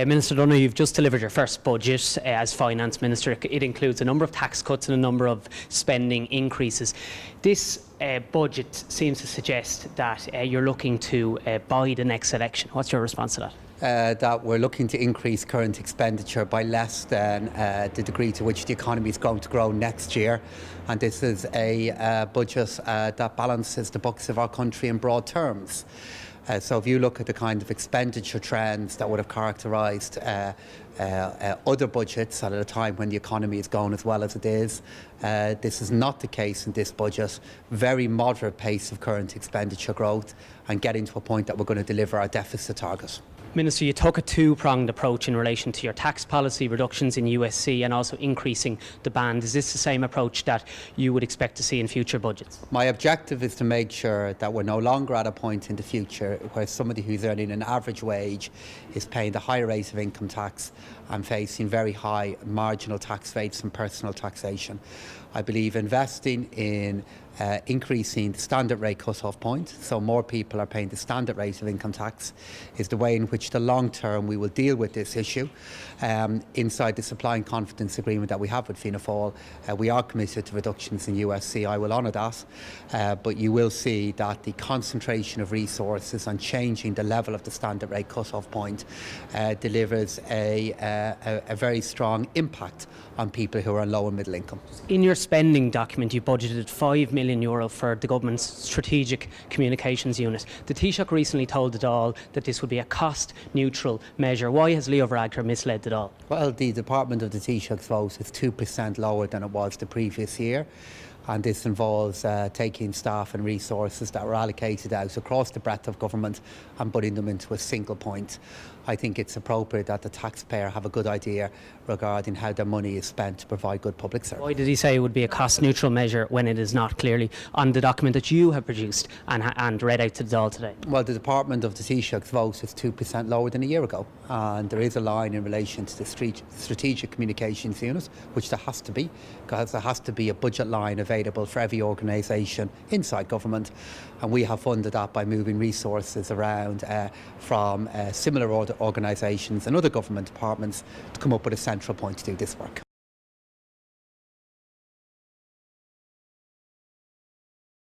Minister Donohoe, you've just delivered your first budget as Finance Minister. It includes a number of tax cuts and a number of spending increases. This budget seems to suggest that you're looking to buy the next election. What's your response to that? That we're looking to increase current expenditure by less than the degree to which the economy is going to grow next year. And this is a budget that balances the books of our country in broad terms. So if you look at the kind of expenditure trends that would have characterised other budgets at a time when the economy is going as well as it is, this is not the case in this budget. Very moderate pace of current expenditure growth and getting to a point that we're going to deliver our deficit target. Minister, you took a two-pronged approach in relation to your tax policy, reductions in USC and also increasing the band. Is this the same approach that you would expect to see in future budgets? My objective is to make sure that we're no longer at a point in the future where somebody who's earning an average wage is paying the high rate of income tax and facing very high marginal tax rates and personal taxation. I believe investing in increasing the standard rate cut-off point, so more people are paying the standard rate of income tax, is the way in which the long term we will deal with this issue. Inside the supply and confidence agreement that we have with Fianna Fáil, we are committed to reductions in USC. I will honour that, but you will see that the concentration of resources on changing the level of the standard rate cut-off point delivers a very strong impact on people who are on low and middle income. In your spending document, you budgeted €5 million for the government's strategic communications unit. The Taoiseach recently told the Dáil that this would be a cost-neutral measure. Why has Leo Varadkar misled the Dáil? Well, the Department of the Taoiseach's vote is 2% lower than it was the previous year. And this involves taking staff and resources that were allocated out across the breadth of government and putting them into a single point. I think it's appropriate that the taxpayer have a good idea regarding how their money is spent to provide good public service. Why did he say it would be a cost-neutral measure when it is not, clearly on the document that you have produced and read out to the Dáil today? Well, the Department of the Taoiseach's vote is 2% lower than a year ago, and there is a line in relation to the strategic communications unit, which there has to be, because there has to be a budget line available for every organisation inside government, and we have funded that by moving resources around from similar organisations and other government departments to come up with a central point to do this work.